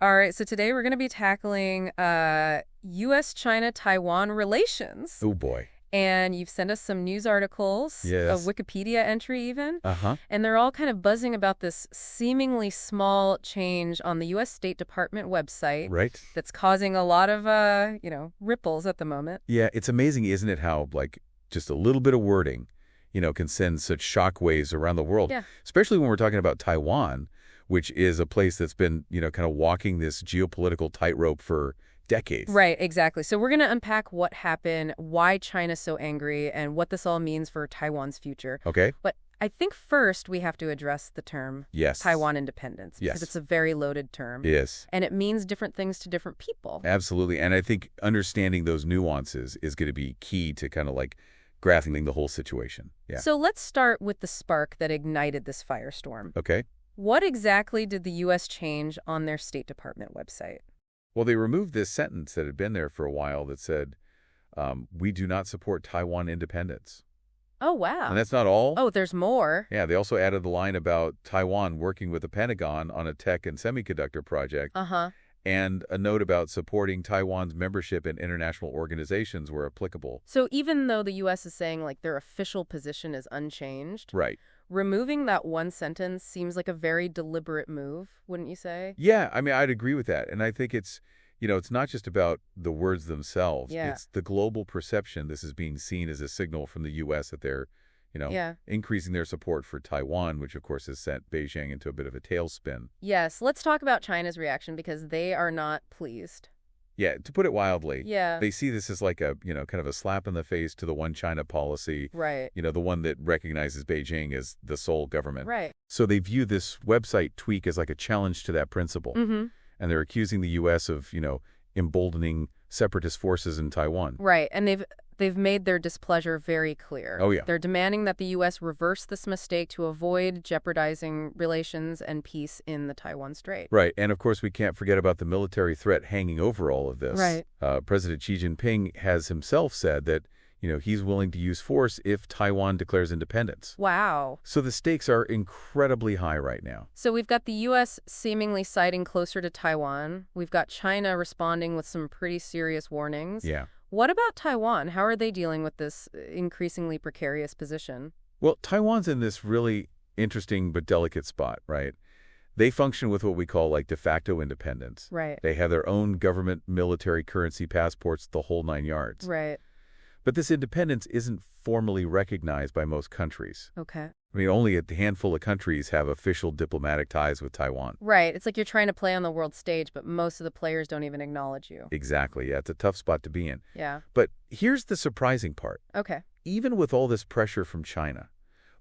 All right, so today we're going to be tackling U.S.-China-Taiwan relations. Oh, boy. And you've sent us some news articles, a Yes. Wikipedia entry even, Uh-huh. and they're all kind of buzzing about this seemingly small change on the U.S. State Department website Right. that's causing a lot of, ripples at the moment. Yeah, it's amazing, isn't it, how, just a little bit of wording, can send such shockwaves around the world. Yeah. Especially when we're talking about Taiwan, which is a place that's been, kind of walking this geopolitical tightrope for decades. Right, exactly. So we're going to unpack what happened, why China's so angry, and what this all means for Taiwan's future. Okay. But I think first we have to address the term Yes. Taiwan independence, because Yes. it's a very loaded term. Yes. And it means different things to different people. Absolutely. And I think understanding those nuances is going to be key to kind of grasping the whole situation. Yeah. So let's start with the spark that ignited this firestorm. Okay. What exactly did the U.S. change on their State Department website? Well, they removed this sentence that had been there for a while that said, we do not support Taiwan independence. Oh, wow. And that's not all. Oh, there's more. Yeah, they also added the line about Taiwan working with the Pentagon on a tech and semiconductor project, Uh-huh. and a note about supporting Taiwan's membership in international organizations where applicable. So even though the U.S. is saying, their official position is unchanged, Right. removing that one sentence seems like a very deliberate move, wouldn't you say? Yeah, I mean, I'd agree with that. And I think it's not just about the words themselves. Yeah. It's the global perception. This is being seen as a signal from the U.S. that they're, Yeah. increasing their support for Taiwan, which, of course, has sent Beijing into a bit of a tailspin. Yes, let's talk about China's reaction because they are not pleased. Yeah, to put it wildly, Yeah. they see this as like a, kind of a slap in the face to the one China policy, Right. the one that recognizes Beijing as the sole government. Right. So they view this website tweak as like a challenge to that principle. Mm-hmm. And they're accusing the U.S. of, emboldening separatist forces in Taiwan. Right, and they've made their displeasure very clear. Oh, yeah. They're demanding that the U.S. reverse this mistake to avoid jeopardizing relations and peace in the Taiwan Strait. Right, and of course we can't forget about the military threat hanging over all of this. Right. President Xi Jinping has himself said that, he's willing to use force if Taiwan declares independence. Wow. So the stakes are incredibly high right now. So we've got the U.S. seemingly siding closer to Taiwan. We've got China responding with some pretty serious warnings. Yeah. What about Taiwan? How are they dealing with this increasingly precarious position? Well, Taiwan's in this really interesting but delicate spot, right? They function with what we call de facto independence. Right. They have their own government, military, currency, passports, the whole nine yards. Right. But this independence isn't formally recognized by most countries. Okay. I mean, only a handful of countries have official diplomatic ties with Taiwan. Right. It's like you're trying to play on the world stage, but most of the players don't even acknowledge you. Exactly. Yeah, it's a tough spot to be in. Yeah. But here's the surprising part. Okay. Even with all this pressure from China,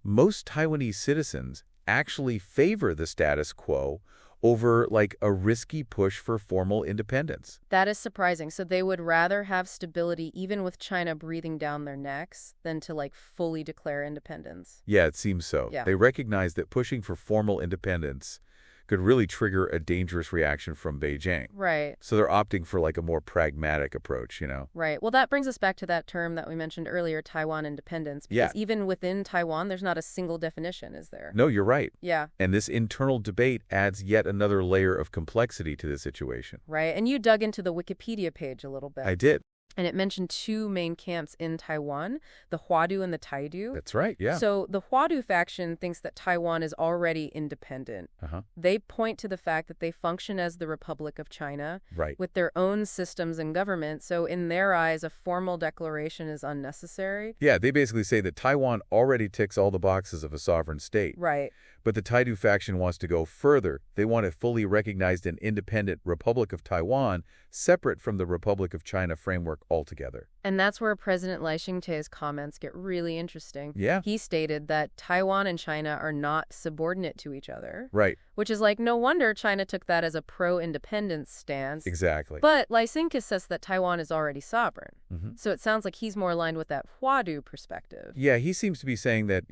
most Taiwanese citizens actually favor the status quo over a risky push for formal independence. That is surprising. So they would rather have stability even with China breathing down their necks than to fully declare independence. Yeah, it seems so. Yeah. They recognize that pushing for formal independence could really trigger a dangerous reaction from Beijing. Right. So they're opting for a more pragmatic approach, Right. Well, that brings us back to that term that we mentioned earlier, Taiwan independence. Because Yeah. even within Taiwan, there's not a single definition, is there? No, you're right. Yeah. And this internal debate adds yet another layer of complexity to the situation. Right. And you dug into the Wikipedia page a little bit. I did. And it mentioned two main camps in Taiwan, the Huadu and the Taidu. That's right, yeah. So the Huadu faction thinks that Taiwan is already independent. Uh-huh. They point to the fact that they function as the Republic of China Right. with their own systems and government. So in their eyes, a formal declaration is unnecessary. Yeah, they basically say that Taiwan already ticks all the boxes of a sovereign state. Right. But the Taidu faction wants to go further. They want a fully recognized and independent Republic of Taiwan, separate from the Republic of China framework altogether. And that's where President Lai Ching-te's comments get really interesting. Yeah. He stated that Taiwan and China are not subordinate to each other. Right. Which is no wonder China took that as a pro-independence stance. Exactly. But Lai Ching-te says that Taiwan is already sovereign. Mm-hmm. So it sounds like he's more aligned with that Huadu perspective. Yeah, he seems to be saying that,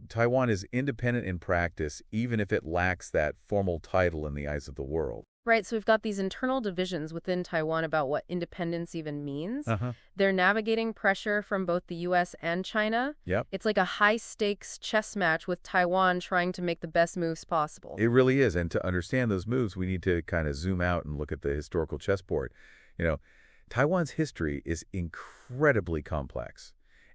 Taiwan is independent in practice status even if it lacks that formal title in the eyes of the world. Right, so we've got these internal divisions within Taiwan about what independence even means. Uh-huh. They're navigating pressure from both the U.S. and China. Yep. It's like a high-stakes chess match with Taiwan trying to make the best moves possible. It really is. And to understand those moves, we need to kind of zoom out and look at the historical chessboard. You know, Taiwan's history is incredibly complex,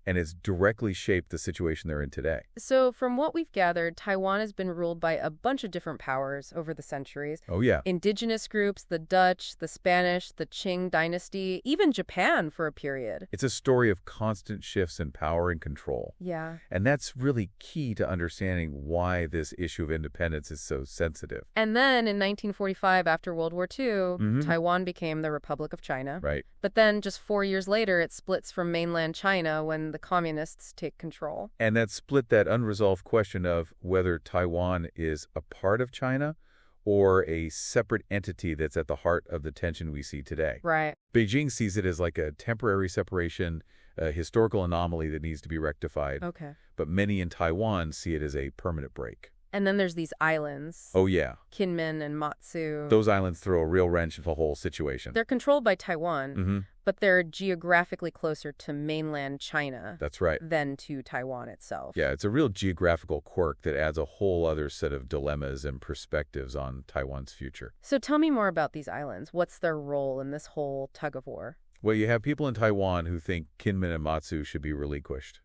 and it's directly shaped the situation they're in today. So from what we've gathered, Taiwan has been ruled by a bunch of different powers over the centuries. Oh, yeah. Indigenous groups, the Dutch, the Spanish, the Qing dynasty, even Japan for a period. It's a story of constant shifts in power and control. Yeah. And that's really key to understanding why this issue of independence is so sensitive. And then in 1945, after World War II, Taiwan became the Republic of China. Right. But then just 4 years later, it splits from mainland China when the communists take control. And that split that unresolved question of whether Taiwan is a part of China or a separate entity that's at the heart of the tension we see today. Right. Beijing sees it as like a temporary separation, a historical anomaly that needs to be rectified. Okay. But many in Taiwan see it as a permanent break. And then there's these islands. Oh, yeah. Kinmen and Matsu. Those islands throw a real wrench into the whole situation. They're controlled by Taiwan, but they're geographically closer to mainland China That's right. than to Taiwan itself. Yeah, it's a real geographical quirk that adds a whole other set of dilemmas and perspectives on Taiwan's future. So tell me more about these islands. What's their role in this whole tug-of-war? Well, you have people in Taiwan who think Kinmen and Matsu should be relinquished.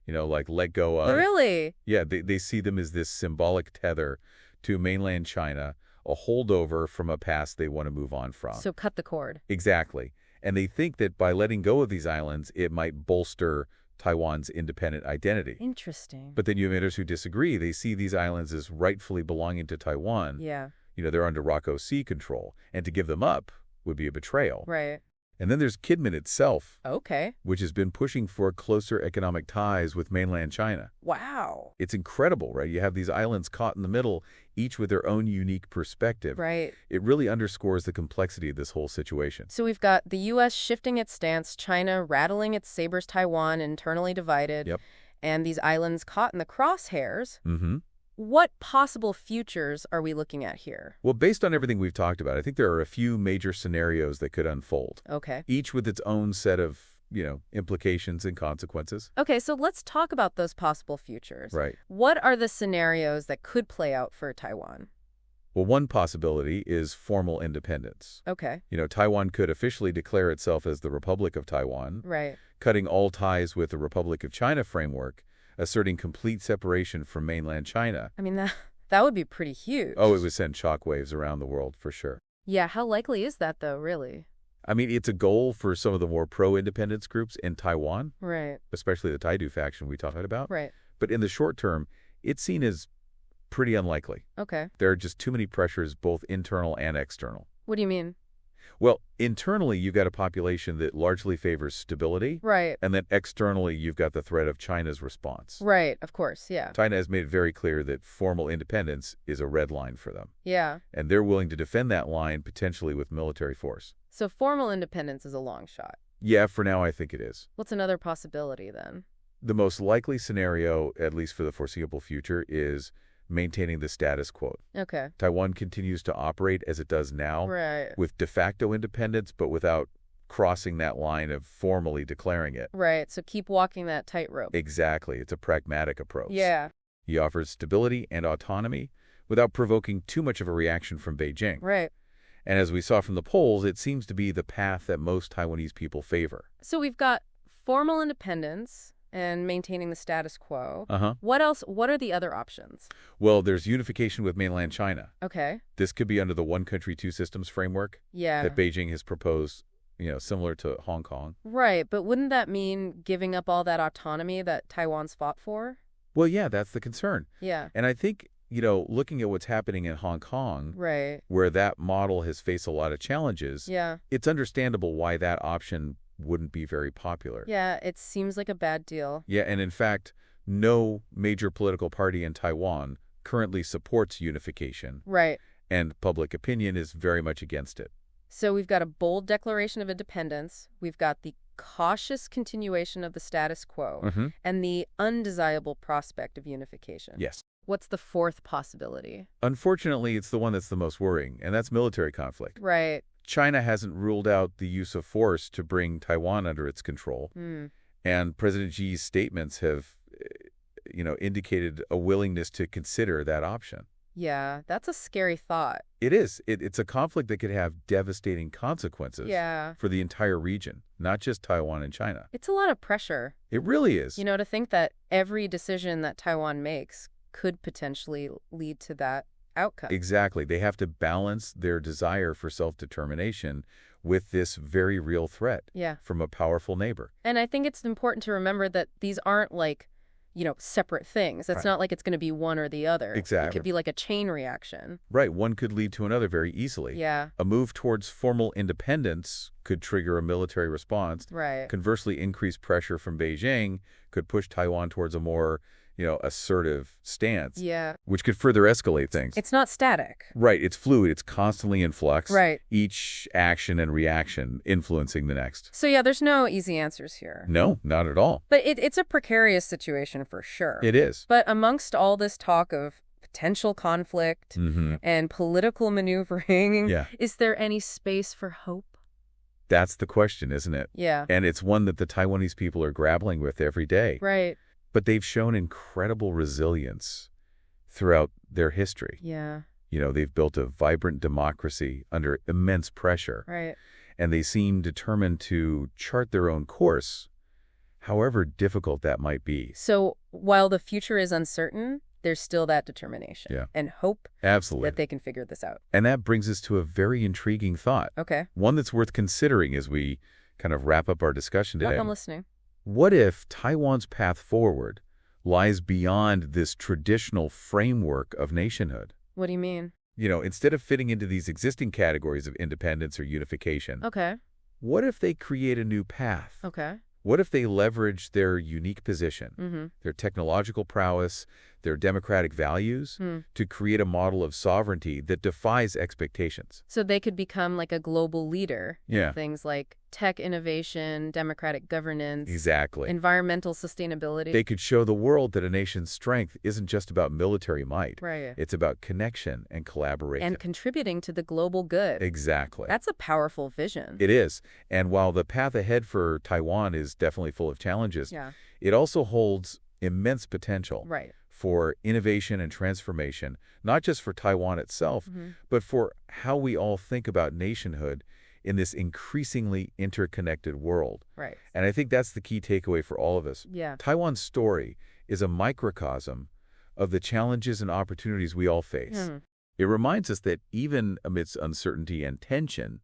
You know, like let go of. Really? Yeah, they see them as this symbolic tether to mainland China, a holdover from a past they want to move on from. So cut the cord. Exactly. And they think that by letting go of these islands, it might bolster Taiwan's independent identity. Interesting. But then you have others who disagree. They see these islands as rightfully belonging to Taiwan. Yeah. You know, they're under Rocco Sea control. And to give them up would be a betrayal. Right. And then there's Kinmen itself, Okay. which has been pushing for closer economic ties with mainland China. Wow. It's incredible, right? You have these islands caught in the middle, each with their own unique perspective. Right. It really underscores the complexity of this whole situation. So we've got the U.S. shifting its stance, China rattling its sabers, Taiwan internally divided, Yep. and these islands caught in the crosshairs. Mm-hmm. What possible futures are we looking at here? Well, based on everything we've talked about, I think there are a few major scenarios that could unfold, Okay. each with its own set of, implications and consequences. Okay, so let's talk about those possible futures. Right. What are the scenarios that could play out for Taiwan? Well, one possibility is formal independence. Okay. Taiwan could officially declare itself as the Republic of Taiwan, Right. cutting all ties with the Republic of China framework, asserting complete separation from mainland China. I mean, that would be pretty huge. Oh, it would send shockwaves around the world for sure. Yeah, how likely is that, though, really? I mean, it's a goal for some of the more pro-independence groups in Taiwan, Right. especially the Taidu faction we talked about. Right. But in the short term, it's seen as pretty unlikely. Okay. There are just too many pressures, both internal and external. What do you mean? Well, internally, you've got a population that largely favors stability. Right. And then externally, you've got the threat of China's response. Right, of course, yeah. China has made it very clear that formal independence is a red line for them. Yeah. And they're willing to defend that line, potentially with military force. So formal independence is a long shot. Yeah, for now, I think it is. What's another possibility, then? The most likely scenario, at least for the foreseeable future, is maintaining the status quo. Okay. Taiwan continues to operate as it does now, Right. with de facto independence, but without crossing that line of formally declaring it. Right, so keep walking that tightrope. Exactly. It's a pragmatic approach. Yeah. He offers stability and autonomy without provoking too much of a reaction from Beijing. Right. And as we saw from the polls, it seems to be the path that most Taiwanese people favor. So we've got formal independence and maintaining the status quo. Uh-huh. What else? What are the other options? Well, there's unification with mainland China. Okay. This could be under the one country, two systems framework Yeah. that Beijing has proposed, similar to Hong Kong. Right, but wouldn't that mean giving up all that autonomy that Taiwan's fought for? Well, yeah, that's the concern. Yeah. And I think, looking at what's happening in Hong Kong, Right. where that model has faced a lot of challenges, Yeah. it's understandable why that option wouldn't be very popular. Yeah, it seems like a bad deal. Yeah, and in fact, no major political party in Taiwan currently supports unification, Right. and public opinion is very much against it. So we've got a bold declaration of independence. We've got the cautious continuation of the status quo and the undesirable prospect of unification. Yes. What's the fourth possibility? Unfortunately, it's the one that's the most worrying, and that's military conflict. Right. China hasn't ruled out the use of force to bring Taiwan under its control, and President Xi's statements have, indicated a willingness to consider that option. Yeah, that's a scary thought. It is. It's a conflict that could have devastating consequences Yeah. for the entire region, not just Taiwan and China. It's a lot of pressure. It really is. To think that every decision that Taiwan makes could potentially lead to that outcome. Exactly. They have to balance their desire for self-determination with this very real threat Yeah. from a powerful neighbor. And I think it's important to remember that these aren't separate things. It's Right. not like it's going to be one or the other. It Exactly. could be like a chain reaction. Right. One could lead to another very easily. Yeah. A move towards formal independence could trigger a military response. Right. Conversely, increased pressure from Beijing could push Taiwan towards a more, assertive stance, Yeah. which could further escalate things. It's not static. Right. It's fluid. It's constantly in flux. Right. Each action and reaction influencing the next. So yeah, there's no easy answers here. No, not at all. But it's a precarious situation for sure. It is. But amongst all this talk of potential conflict and political maneuvering, Yeah. is there any space for hope? That's the question, isn't it? Yeah. And it's one that the Taiwanese people are grappling with every day. Right. But they've shown incredible resilience throughout their history. Yeah. They've built a vibrant democracy under immense pressure. Right. And they seem determined to chart their own course, however difficult that might be. So while the future is uncertain, there's still that determination and hope Absolutely. that they can figure this out. And that brings us to a very intriguing thought. Okay. One that's worth considering as we kind of wrap up our discussion today. I'm listening. What if Taiwan's path forward lies beyond this traditional framework of nationhood? What do you mean? Instead of fitting into these existing categories of independence or unification, Okay. what if they create a new path? Okay. What if they leverage their unique position, their technological prowess, their democratic values, to create a model of sovereignty that defies expectations? So they could become like a global leader. Yeah. Things like tech innovation, democratic governance. Exactly. Environmental sustainability. They could show the world that a nation's strength isn't just about military might. Right. It's about connection and collaboration. And contributing to the global good. Exactly. That's a powerful vision. It is. And while the path ahead for Taiwan is definitely full of challenges, it also holds immense potential Right. for innovation and transformation, not just for Taiwan itself, but for how we all think about nationhood in this increasingly interconnected world. Right. And I think that's the key takeaway for all of us. Yeah. Taiwan's story is a microcosm of the challenges and opportunities we all face. It reminds us that even amidst uncertainty and tension,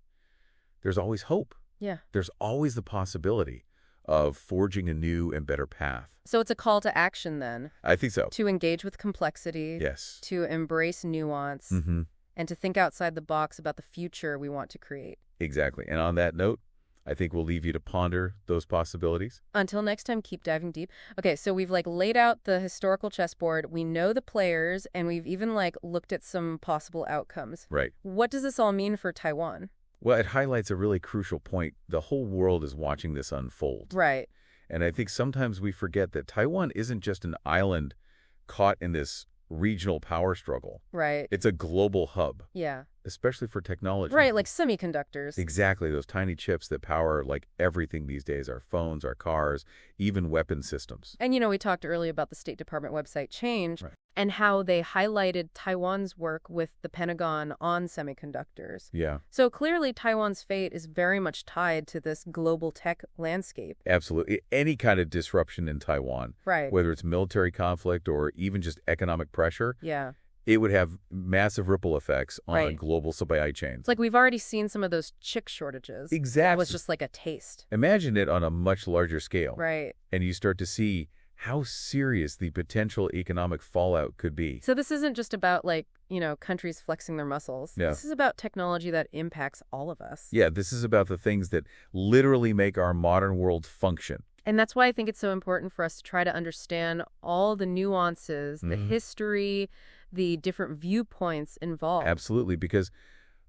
there's always hope. Yeah. There's always the possibility of forging a new and better path. So it's a call to action then. I think so. To engage with complexity. Yes. To embrace nuance. And to think outside the box about the future we want to create. Exactly. And on that note, I think we'll leave you to ponder those possibilities. Until next time, keep diving deep. Okay, so we've laid out the historical chessboard. We know the players, and we've even looked at some possible outcomes. Right. What does this all mean for Taiwan? Well, it highlights a really crucial point. The whole world is watching this unfold. Right. And I think sometimes we forget that Taiwan isn't just an island caught in this regional power struggle. Right. It's a global hub. Yeah. Especially for technology. Right, like semiconductors. Exactly, those tiny chips that power everything these days, our phones, our cars, even weapon systems. And we talked earlier about the State Department website Change and how they highlighted Taiwan's work with the Pentagon on semiconductors. Yeah. So clearly Taiwan's fate is very much tied to this global tech landscape. Absolutely. Any kind of disruption in Taiwan, whether it's military conflict or even just economic pressure, it would have massive ripple effects on global supply chains. It's we've already seen some of those chick shortages. Exactly. It was just a taste. Imagine it on a much larger scale. Right. And you start to see how serious the potential economic fallout could be. So this isn't just about countries flexing their muscles. Yeah. This is about technology that impacts all of us. Yeah, this is about the things that literally make our modern world function. And that's why I think it's so important for us to try to understand all the nuances, the history, the different viewpoints involved. Absolutely, because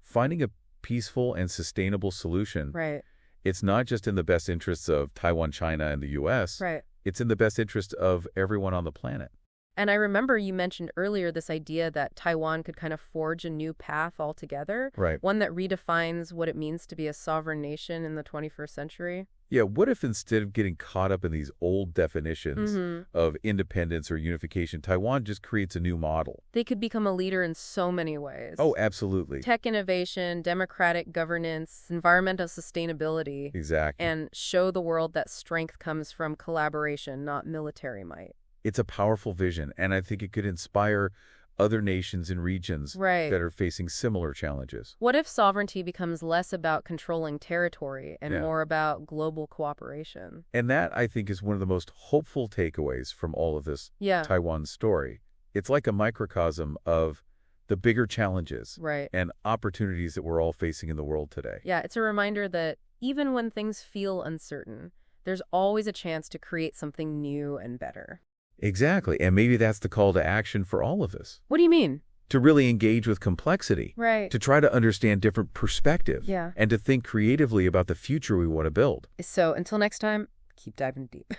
finding a peaceful and sustainable solution, it's not just in the best interests of Taiwan, China, and the U.S. Right. It's in the best interest of everyone on the planet. And I remember you mentioned earlier this idea that Taiwan could kind of forge a new path altogether, Right. one that redefines what it means to be a sovereign nation in the 21st century. Yeah, what if instead of getting caught up in these old definitions Mm-hmm. of independence or unification, Taiwan just creates a new model? They could become a leader in so many ways. Oh, absolutely. Tech innovation, democratic governance, environmental sustainability, Exactly. and show the world that strength comes from collaboration, not military might. It's a powerful vision, and I think it could inspire other nations and regions Right. that are facing similar challenges. What if sovereignty becomes less about controlling territory and Yeah. more about global cooperation? And that, I think, is one of the most hopeful takeaways from all of this Yeah, Taiwan story. It's like a microcosm of the bigger challenges right. and opportunities that we're all facing in the world today. Yeah, it's a reminder that even when things feel uncertain, there's always a chance to create something new and better. Exactly, and maybe that's the call to action for all of us, What do you mean? to really engage with complexity, Right. to try to understand different perspectives, Yeah. and to think creatively about the future we want to build. So until next time, keep diving deep.